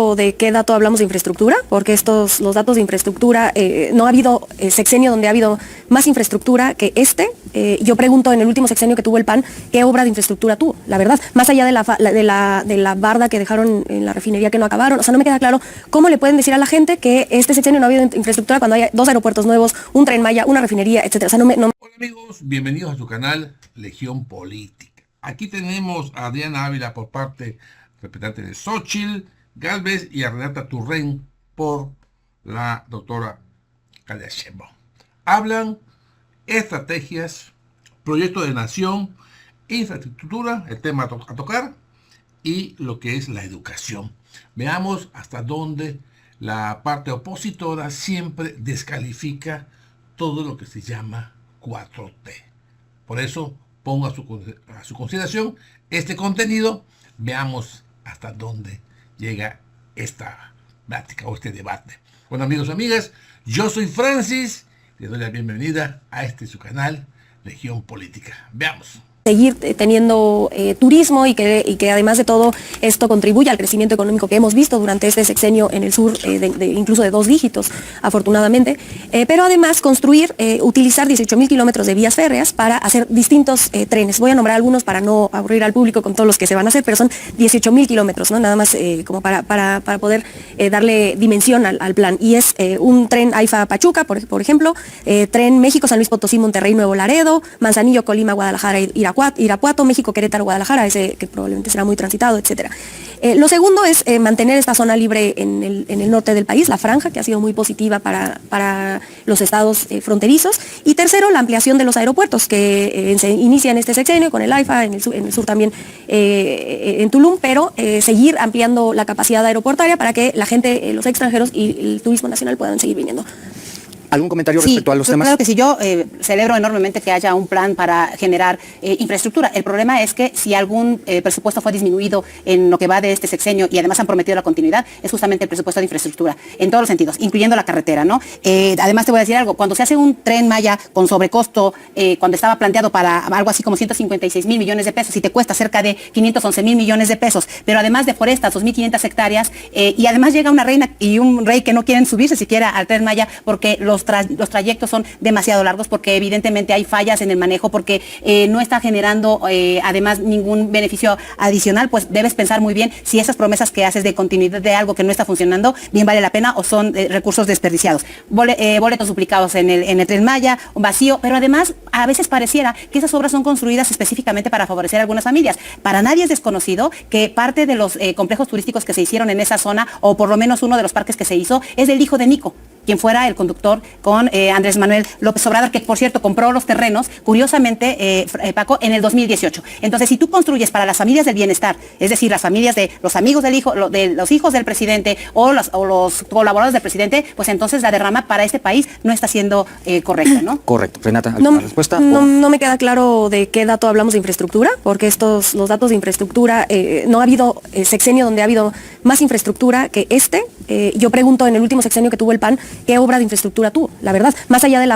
claro de qué dato hablamos de infraestructura, porque los datos de infraestructura, no ha habido sexenio donde ha habido más infraestructura que este. Yo pregunto en el último sexenio que tuvo el PAN, ¿qué obra de infraestructura tuvo? La verdad, más allá de la barda que dejaron en la refinería que no acabaron, o sea, no me queda claro cómo le pueden decir a la gente que este sexenio no ha habido infraestructura cuando hay 2 aeropuertos nuevos, un Tren Maya, una refinería, etcétera. O sea, Hola amigos, bienvenidos a su canal Legión Política. Aquí tenemos a Diana Ávila por parte representante de Xóchitl Gálvez y a Renata Turren por la doctora Claudia Sheinbaum. Hablan estrategias, proyecto de nación, infraestructura, el tema a tocar, y lo que es la educación. Veamos hasta dónde la parte opositora siempre descalifica todo lo que se llama 4T. Por eso pongo a su consideración este contenido. Veamos hasta dónde llega esta plática o este debate. Bueno, amigos y amigas, yo soy Francis. Les doy la bienvenida a su canal Legión Política. Veamos. Seguir teniendo turismo y que además de todo esto contribuye al crecimiento económico que hemos visto durante este sexenio en el sur, incluso de 2 dígitos, afortunadamente, pero además utilizar 18,000 kilómetros de vías férreas para hacer distintos trenes. Voy a nombrar algunos para no aburrir al público con todos los que se van a hacer, pero son 18,000 kilómetros, ¿no? Nada más como para poder darle dimensión al plan. Y es un tren AIFA-Pachuca, por ejemplo, tren México-San Luis Potosí, Monterrey-Nuevo Laredo, Manzanillo, Colima, Guadalajara, Irapuato, México, Querétaro, Guadalajara, ese que probablemente será muy transitado, etcétera. Lo segundo es mantener esta zona libre en el norte del país, la franja, que ha sido muy positiva para los estados fronterizos. Y tercero, la ampliación de los aeropuertos, que se inicia en este sexenio con el AIFA, en el sur también en Tulum, pero seguir ampliando la capacidad aeroportuaria para que la gente, los extranjeros y el turismo nacional puedan seguir viniendo. ¿Algún comentario respecto a los temas? Claro que sí, yo celebro enormemente que haya un plan para generar infraestructura. El problema es que si algún presupuesto fue disminuido en lo que va de este sexenio y además han prometido la continuidad, es justamente el presupuesto de infraestructura, en todos los sentidos, incluyendo la carretera, ¿no? Además te voy a decir algo, cuando se hace un Tren Maya con sobrecosto, cuando estaba planteado para algo así como 156,000 millones de pesos y te cuesta cerca de 511,000 millones de pesos, pero además deforestas 2,500 hectáreas y además llega una reina y un rey que no quieren subirse siquiera al Tren Maya porque los trayectos son demasiado largos, porque evidentemente hay fallas en el manejo, porque no está generando además ningún beneficio adicional, pues debes pensar muy bien si esas promesas que haces de continuidad de algo que no está funcionando, bien vale la pena o son recursos desperdiciados. Boletos duplicados en el Tren Maya, un vacío, pero además a veces pareciera que esas obras son construidas específicamente para favorecer a algunas familias. Para nadie es desconocido que parte de los complejos turísticos que se hicieron en esa zona, o por lo menos uno de los parques que se hizo, es del hijo de Nico, quien fuera el conductor con Andrés Manuel López Obrador, que por cierto compró los terrenos, curiosamente, Paco, en el 2018. Entonces, si tú construyes para las familias del bienestar, es decir, las familias de los amigos de los hijos del presidente o los colaboradores del presidente, pues entonces la derrama para este país no está siendo correcta, ¿no? Correcto. Renata, ¿alguna respuesta? No me queda claro de qué dato hablamos de infraestructura, porque los datos de infraestructura, no ha habido sexenio donde ha habido más infraestructura que este. Yo pregunto en el último sexenio que tuvo el PAN, ¿qué obra de infraestructura tuvo? La verdad, más allá de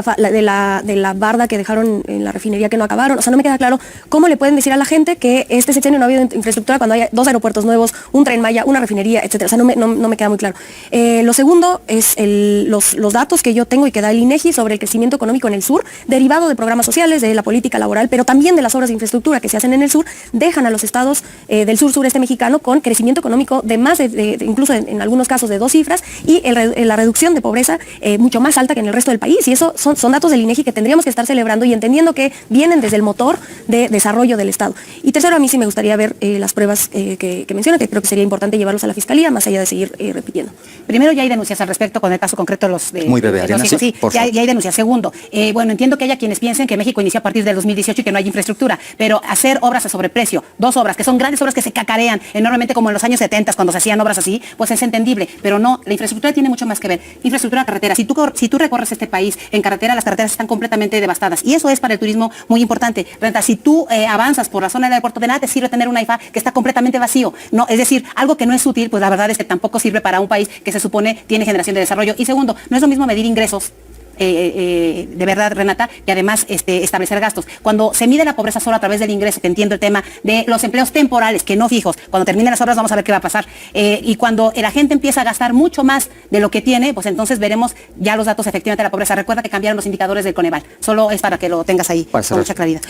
la barda que dejaron en la refinería que no acabaron, o sea, no me queda claro cómo le pueden decir a la gente que este sexenio no ha habido infraestructura cuando hay 2 aeropuertos nuevos, un Tren Maya, una refinería, etcétera. O sea, no me queda muy claro. Lo segundo es los datos que yo tengo y que da el INEGI sobre el crecimiento económico en el sur, derivado de programas sociales, de la política laboral, pero también de las obras de infraestructura que se hacen en el sur, dejan a los estados del sureste mexicano con crecimiento económico de más incluso en algunos casos de 2 cifras, y la reducción de pobreza mucho más alta que en el resto del país. Y eso son datos del INEGI que tendríamos que estar celebrando y entendiendo que vienen desde el motor de desarrollo del Estado. Y tercero, a mí sí me gustaría ver las pruebas que menciona, que creo que sería importante llevarlos a la Fiscalía, más allá de seguir repitiendo. Primero, ya hay denuncias al respecto con el caso concreto de los... Muy breve, Ariana, sí, ya hay denuncias. Segundo, bueno, entiendo que haya quienes piensen que México inició a partir del 2018 y que no hay infraestructura, pero hacer obras a sobreprecio, 2 obras, que son grandes obras que se cacarean enormemente como en los años 70 cuando se hacían obras así, pues es entendible, pero no, la infraestructura tiene mucho más que ver. Infraestructura carretera, si tú recorres este país en carretera, las carreteras están completamente devastadas y eso es para el turismo muy importante. Renta, si tú avanzas por la zona del aeropuerto, de nada te sirve tener un AIFA que está completamente vacío, ¿no? Es decir, algo que no es útil, pues la verdad es que tampoco sirve para un país que se supone tiene generación de desarrollo. Y segundo, no es lo mismo medir ingresos de verdad, Renata, y además establecer gastos. Cuando se mide la pobreza solo a través del ingreso, que entiendo el tema de los empleos temporales, que no fijos, cuando terminen las obras vamos a ver qué va a pasar, y cuando la gente empieza a gastar mucho más de lo que tiene, pues entonces veremos ya los datos efectivamente de la pobreza. Recuerda que cambiaron los indicadores del Coneval, solo es para que lo tengas ahí con mucha claridad.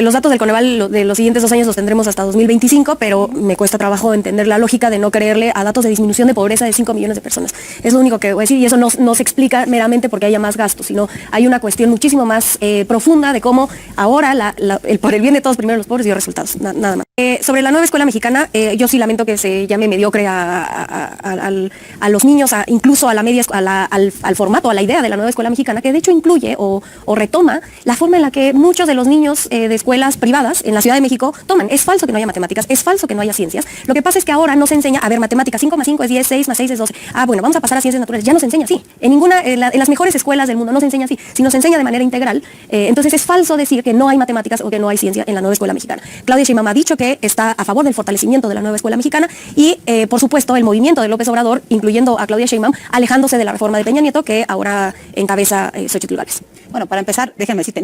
Los datos del Coneval de los siguientes 2 años los tendremos hasta 2025, pero me cuesta trabajo entender la lógica de no creerle a datos de disminución de pobreza de 5 millones de personas. Es lo único que voy a decir, y eso no se explica meramente porque haya más gastos, sino hay una cuestión muchísimo más profunda de cómo ahora por el bien de todos, primero los pobres, dio resultados, nada más. Sobre la nueva escuela mexicana, yo sí lamento que se llame mediocre a los niños, incluso a la media, al formato, a la idea de la nueva escuela mexicana, que de hecho incluye o retoma la forma en la que muchos de los niños de escuelas privadas en la Ciudad de México toman. Es falso que no haya matemáticas, es falso que no haya ciencias. Lo que pasa es que ahora no se enseña, a ver, matemáticas, 5 más 5 es 10, 6 más 6 es 12. Bueno, vamos a pasar a ciencias naturales. Ya no se enseña así. En las mejores escuelas del mundo no se enseña así, sino se enseña de manera integral. Entonces es falso decir que no hay matemáticas o que no hay ciencia en la nueva escuela mexicana. Claudia Sheinbaum ha dicho que está a favor del fortalecimiento de la nueva escuela mexicana y, por supuesto, el movimiento de López Obrador, incluyendo a Claudia Sheinbaum, alejándose de la reforma de Peña Nieto que ahora encabeza Xochitl Gálvez. Bueno, para empezar, déjenme decirte,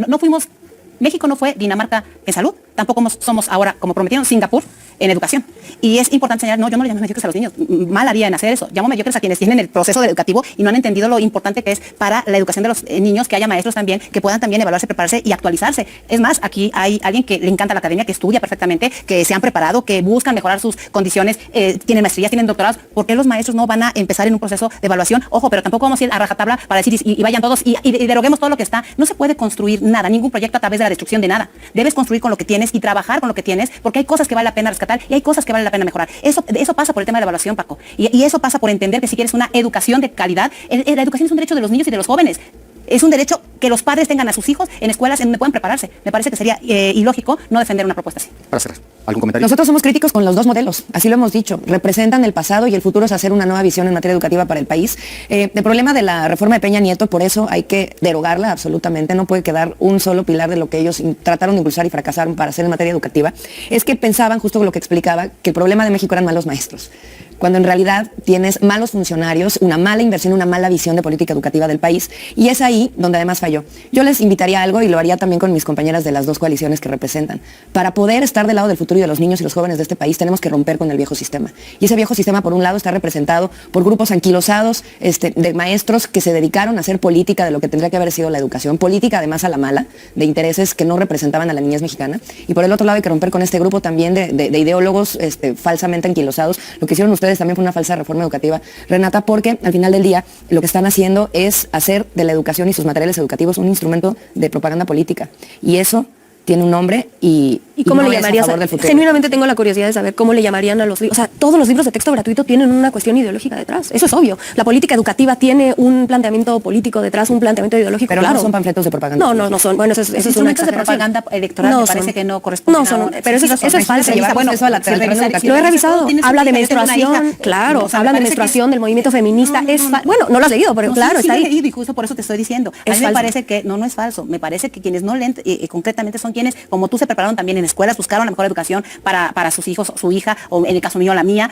México no fue Dinamarca en salud, tampoco somos ahora, como prometieron, Singapur en educación. Y es importante señalar, no, yo no le llamo mediocres a los niños, mal haría en hacer eso. Llamo mediocres a quienes tienen el proceso educativo y no han entendido lo importante que es para la educación de los niños, que haya maestros también, que puedan también evaluarse, prepararse y actualizarse. Es más, aquí hay alguien que le encanta la academia, que estudia perfectamente, que se han preparado, que buscan mejorar sus condiciones, tienen maestrías, tienen doctorados. ¿Por qué los maestros no van a empezar en un proceso de evaluación? Ojo, pero tampoco vamos a ir a rajatabla para decir y vayan todos y deroguemos todo lo que está. No se puede construir nada, ningún proyecto a través de la destrucción de nada. Debes construir con lo que tienes y trabajar con lo que tienes, porque hay cosas que vale la pena rescatar y hay cosas que vale la pena mejorar. Eso pasa por el tema de la evaluación, Paco. Y eso pasa por entender que si quieres una educación de calidad, la educación es un derecho de los niños y de los jóvenes. Es un derecho que los padres tengan a sus hijos en escuelas en donde puedan prepararse. Me parece que sería ilógico no defender una propuesta así. Para cerrar, ¿algún comentario? Nosotros somos críticos con los dos modelos, así lo hemos dicho. Representan el pasado y el futuro es hacer una nueva visión en materia educativa para el país. El problema de la reforma de Peña Nieto, por eso hay que derogarla absolutamente. No puede quedar un solo pilar de lo que ellos trataron de impulsar y fracasaron para hacer en materia educativa. Es que pensaban, justo lo que explicaba, que el problema de México eran malos maestros, cuando en realidad tienes malos funcionarios, una mala inversión, una mala visión de política educativa del país, y es ahí donde además falló. Yo les invitaría a algo, y lo haría también con mis compañeras de las dos coaliciones que representan. Para poder estar del lado del futuro y de los niños y los jóvenes de este país, tenemos que romper con el viejo sistema. Y ese viejo sistema, por un lado, está representado por grupos anquilosados de maestros que se dedicaron a hacer política de lo que tendría que haber sido la educación, política además a la mala, de intereses que no representaban a la niñez mexicana. Y por el otro lado hay que romper con este grupo también de ideólogos falsamente anquilosados. Lo que hicieron ustedes también fue una falsa reforma educativa, Renata, porque al final del día lo que están haciendo es hacer de la educación y sus materiales educativos un instrumento de propaganda política. Y eso tiene un nombre y cómo no le llamarías. Genuinamente tengo la curiosidad de saber cómo le llamarían a los libros. O sea, todos los libros de texto gratuito tienen una cuestión ideológica detrás. Eso es obvio. La política educativa tiene un planteamiento político detrás, un planteamiento ideológico. Pero claro. No son panfletos de propaganda. No son. Bueno, eso es una exageración. De propaganda electoral no me parece que no corresponde. No son. Pero eso es falso. Bueno, eso lo he revisado. Habla de menstruación. Claro, habla de menstruación, del movimiento feminista. Bueno, no lo has leído, pero claro, está ahí. Y justo por eso te estoy diciendo. A mí me parece que no es falso. Me parece que quienes no leen concretamente son quienes, como tú, se prepararon también en escuelas, buscaron la mejor educación para sus hijos, su hija, o en el caso mío, la mía.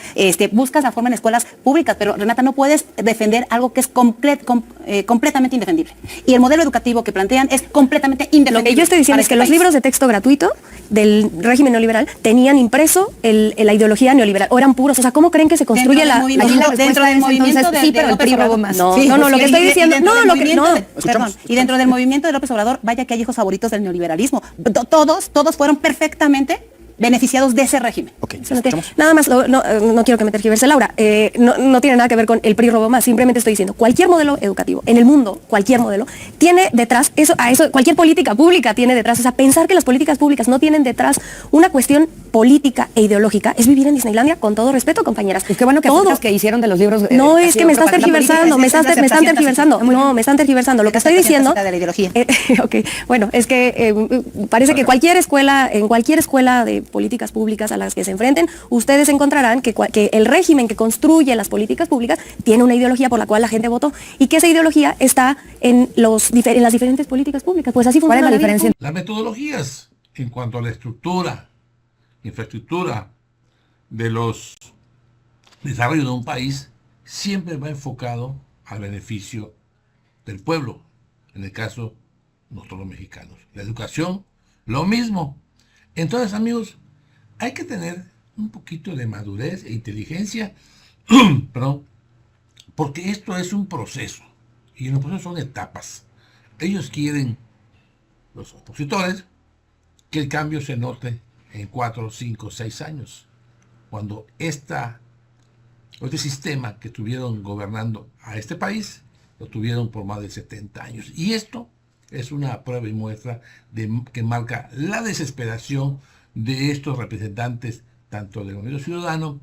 Buscas la forma en escuelas públicas, pero Renata, no puedes defender algo que es completamente indefendible. Y el modelo educativo que plantean es completamente indefendible. Lo que yo estoy diciendo es que los libros de texto gratuito del régimen neoliberal tenían impreso la ideología neoliberal, o eran puros. O sea, ¿cómo creen que se construye dentro del movimiento sí, pero el PRI robó más. No, lo que estoy diciendo, y dentro del movimiento de López Obrador, vaya que hay hijos favoritos del neoliberalismo. Todos fueron perfectamente beneficiados de ese régimen. Okay, nada más, no quiero que me tergiverse Laura, no tiene nada que ver con el PRI robó más, simplemente estoy diciendo, cualquier modelo educativo en el mundo, cualquier modelo, tiene detrás, cualquier política pública tiene detrás, o sea, pensar que las políticas públicas no tienen detrás una cuestión política e ideológica es vivir en Disneylandia, con todo respeto, compañeras. Es que bueno que todos que hicieron de los libros... no, es que me estás tergiversando, me están tergiversando. Lo que estoy diciendo... Okay, bueno, es que parece que en cualquier escuela de políticas públicas a las que se enfrenten, ustedes encontrarán que el régimen que construye las políticas públicas tiene una ideología por la cual la gente votó y que esa ideología está en las diferentes políticas públicas. Pues así funciona. ¿Cuál es la diferencia? Las metodologías en cuanto a la infraestructura de los desarrollos de un país siempre va enfocado al beneficio del pueblo, en el caso nosotros los mexicanos. La educación, lo mismo. Entonces, amigos, hay que tener un poquito de madurez e inteligencia, perdón, porque esto es un proceso, y los procesos son etapas. Ellos quieren, los opositores, que el cambio se note en 4, 5, 6 años, cuando este sistema que estuvieron gobernando a este país, lo tuvieron por más de 70 años. Y esto es una prueba y muestra que marca la desesperación de estos representantes, tanto del Movimiento Ciudadano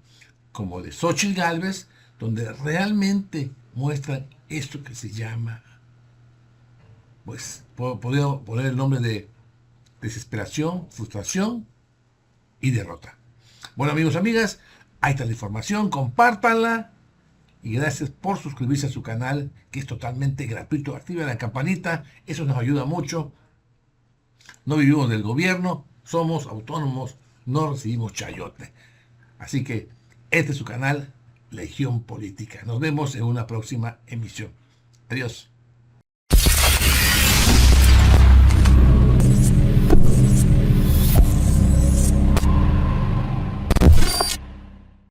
como de Xóchitl Gálvez, donde realmente muestran esto que se llama, pues, puedo poner el nombre de desesperación, frustración y derrota. Bueno, amigos, amigas, ahí está la información, compártanla. Y gracias por suscribirse a su canal, que es totalmente gratuito. Activen la campanita, eso nos ayuda mucho. No vivimos del gobierno, somos autónomos, no recibimos chayote. Así que este es su canal, Legión Política. Nos vemos en una próxima emisión. Adiós.